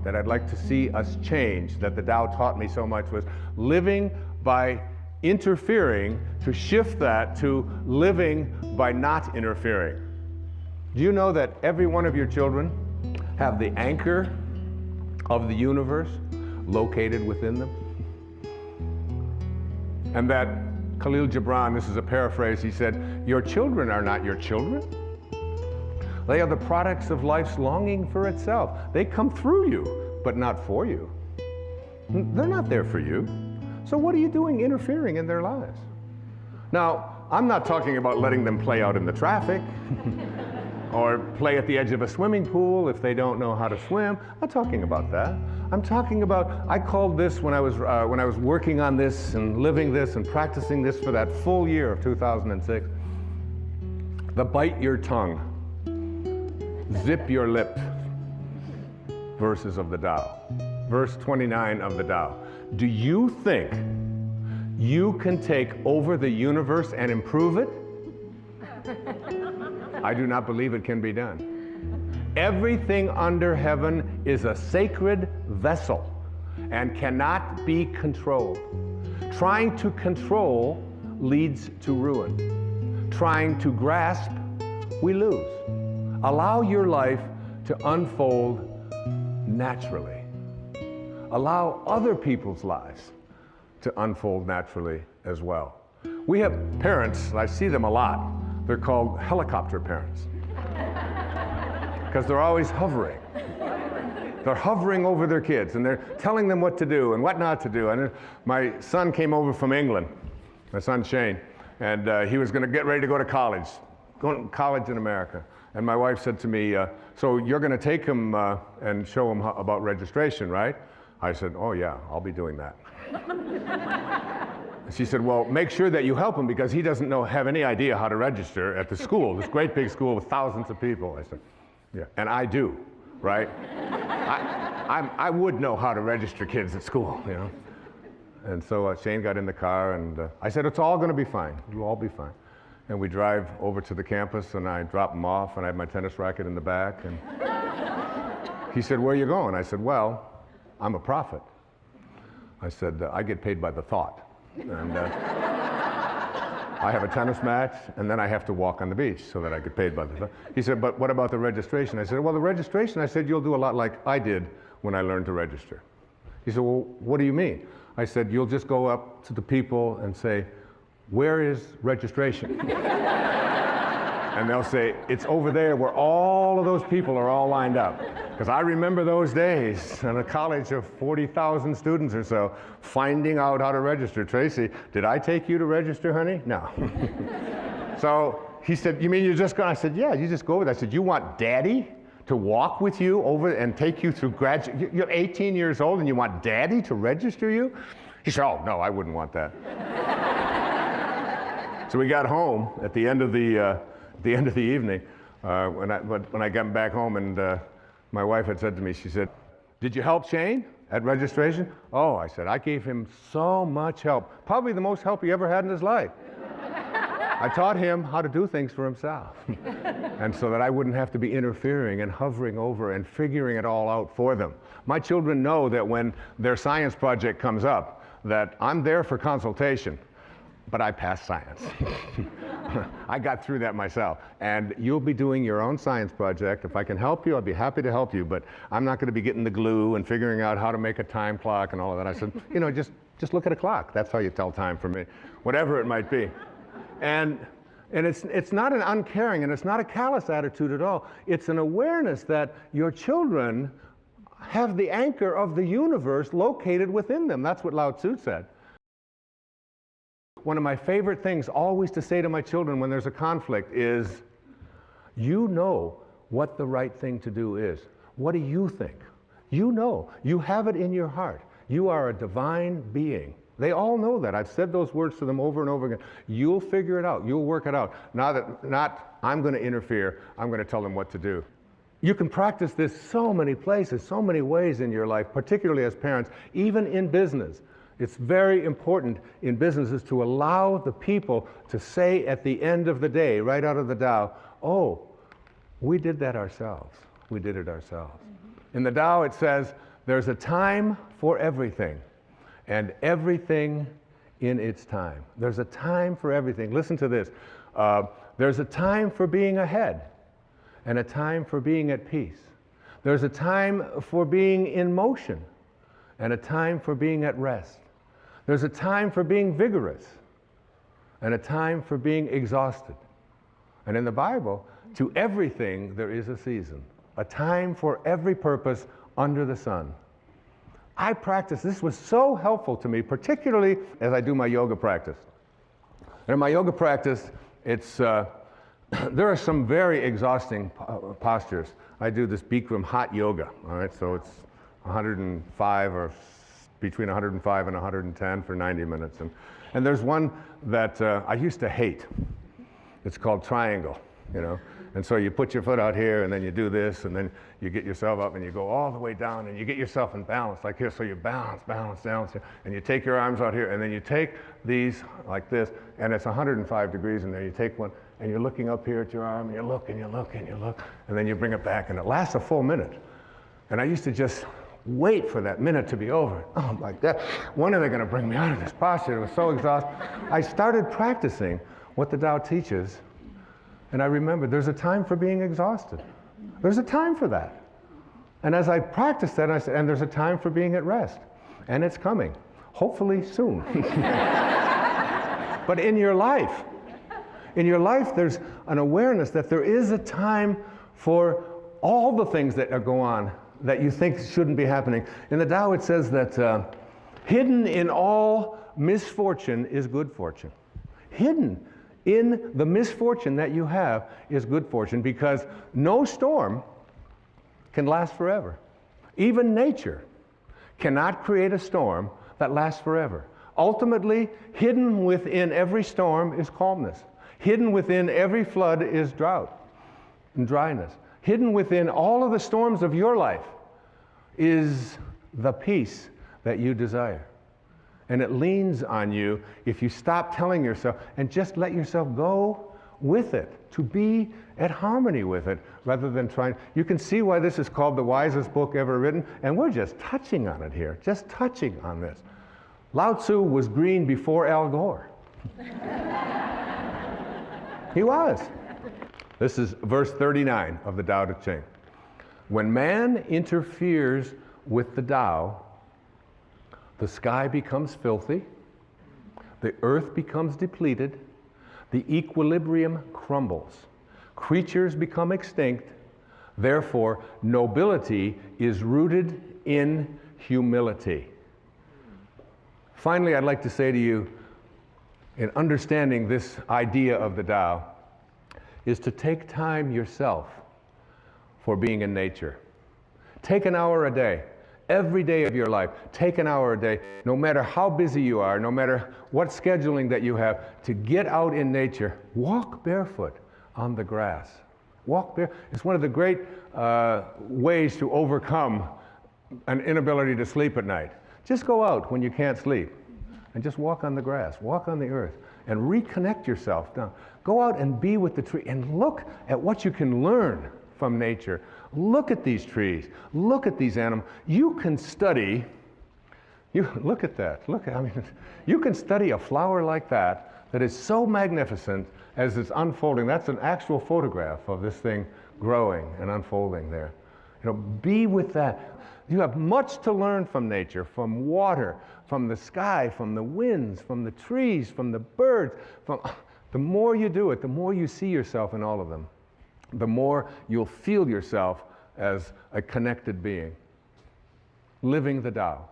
that I'd like to see us change, that the Tao taught me so much, was living by interfering, to shift that to living by not interfering. Do you know that every one of your children have the anchor of the universe located within them? And that Khalil Gibran, this is a paraphrase, he said, your children are not your children. They are the products of life's longing for itself. They come through you, but not for you. They're not there for you. So what are you doing interfering in their lives? Now, I'm not talking about letting them play out in the traffic or play at the edge of a swimming pool if they don't know how to swim. I'm not talking about that. I'm talking about, I called this when I was working on this and living this and practicing this for that full year of 2006, the bite your tongue, zip your lip verses of the Tao. Verse 29 of the Tao. Do you think you can take over the universe and improve it? I do not believe it can be done. Everything under heaven is a sacred vessel and cannot be controlled. Trying to control leads to ruin. Trying to grasp, we lose. Allow your life to unfold naturally. Allow other people's lives to unfold naturally as well. We have parents, I see them a lot, they're called helicopter parents. Because they're always hovering. They're hovering over their kids and they're telling them what to do and what not to do. And my son came over from England, my son Shane, and he was going to get ready to go to college, going to college in America. And my wife said to me, so you're going to take him and show him about registration, right? I said, oh yeah, I'll be doing that. She said, well, make sure that you help him because he doesn't have any idea how to register at the school, this great big school with thousands of people. I said, yeah, and I do, right? I would know how to register kids at school, you know? And so Shane got in the car and I said, it's all going to be fine. It'll all be fine. And we drive over to the campus and I drop him off and I have my tennis racket in the back. And he said, where are you going? I said, well, I'm a prophet. I said, I get paid by the thought. And I have a tennis match, and then I have to walk on the beach so that I get paid by the thought. He said, but what about the registration? I said, well, the registration, I said, you'll do a lot like I did when I learned to register. He said, well, what do you mean? I said, you'll just go up to the people and say, where is registration? And they'll say, it's over there where all of those people are all lined up. Because I remember those days in a college of 40,000 students or so, finding out how to register. Tracy, did I take you to register, honey? No. So he said, you mean you're just going? I said, yeah, you just go over there. I said, you want daddy to walk with you over and take you through graduate? You're 18 years old and you want daddy to register you? He said, oh, no, I wouldn't want that. So we got home at the end of the evening, when I got back home, and my wife had said to me, she said, did you help Shane at registration? Oh, I said, I gave him so much help, probably the most help he ever had in his life. I taught him how to do things for himself, and so that I wouldn't have to be interfering and hovering over and figuring it all out for them. My children know that when their science project comes up, that I'm there for consultation, but I passed science. I got through that myself. And you'll be doing your own science project. If I can help you, I'll be happy to help you, but I'm not going to be getting the glue and figuring out how to make a time clock and all of that. I said, you know, just look at a clock. That's how you tell time for me, whatever it might be. And it's not an uncaring and it's not a callous attitude at all. It's an awareness that your children have the anchor of the universe located within them. That's what Lao Tzu said. One of my favorite things always to say to my children when there's a conflict is, you know what the right thing to do is. What do you think? You know. You have it in your heart. You are a divine being. They all know that. I've said those words to them over and over again. You'll figure it out. You'll work it out. Not I'm going to interfere. I'm going to tell them what to do. You can practice this so many places, so many ways in your life, particularly as parents, even in business. It's very important in businesses to allow the people to say at the end of the day, right out of the Tao, oh, we did that ourselves. We did it ourselves. In the Tao it says There's a time for everything, and everything in its time. There's a time for everything. Listen to this. There's a time for being ahead, and a time for being at peace. There's a time for being in motion, and a time for being at rest. There's a time for being vigorous, and a time for being exhausted. And in the Bible, to everything there is a season, a time for every purpose under the sun. I practice, this was so helpful to me, particularly as I do my yoga practice. And in my yoga practice, there are some very exhausting postures. I do this Bikram hot yoga, all right? So it's 105 or between 105 and 110 for 90 minutes. And there's one that I used to hate. It's called triangle, you know? And so you put your foot out here, and then you do this, and then you get yourself up, and you go all the way down, and you get yourself in balance, like here. So you balance, and you take your arms out here, and then you take these like this, and it's 105 degrees in there. You take one, and you're looking up here at your arm, and you look, and you look, and you look, and then you bring it back, and it lasts a full minute. And I used to just wait for that minute to be over. Oh my God, when are they going to bring me out of this posture? It was so exhausting. I started practicing what the Tao teaches, and I remembered there's a time for being exhausted. There's a time for that. And as I practiced that, I said, and there's a time for being at rest. And it's coming, hopefully soon. But in your life, there's an awareness that there is a time for all the things that go on that you think shouldn't be happening. In the Tao, it says that hidden in all misfortune is good fortune. Hidden in the misfortune that you have is good fortune, because no storm can last forever. Even nature cannot create a storm that lasts forever. Ultimately, hidden within every storm is calmness. Hidden within every flood is drought and dryness. Hidden within all of the storms of your life is the peace that you desire. And it leans on you if you stop telling yourself and just let yourself go with it, to be at harmony with it, rather than trying. You can see why this is called the wisest book ever written, and we're just touching on it here, just touching on this. Lao Tzu was green before Al Gore. He was. This is verse 39 of the Tao Te Ching. When man interferes with the Tao, the sky becomes filthy, the earth becomes depleted, the equilibrium crumbles, creatures become extinct, therefore nobility is rooted in humility. Finally, I'd like to say to you, in understanding this idea of the Tao, is to take time yourself for being in nature. Take an hour a day. Every day of your life, take an hour a day, no matter how busy you are, no matter what scheduling that you have, to get out in nature. Walk barefoot on the grass. Walk barefoot. It's one of the great ways to overcome an inability to sleep at night. Just go out when you can't sleep and just walk on the grass, walk on the earth, and reconnect yourself down. Go out and be with the tree and look at what you can learn from nature. Look at these trees. Look at these animals. You can study. Look at that. You can study a flower like that is so magnificent as it's unfolding. That's an actual photograph of this thing growing and unfolding there. You know, be with that. You have much to learn from nature, from water, from the sky, from the winds, from the trees, from the birds. The more you do it, the more you see yourself in all of them. The more you'll feel yourself as a connected being, living the Tao.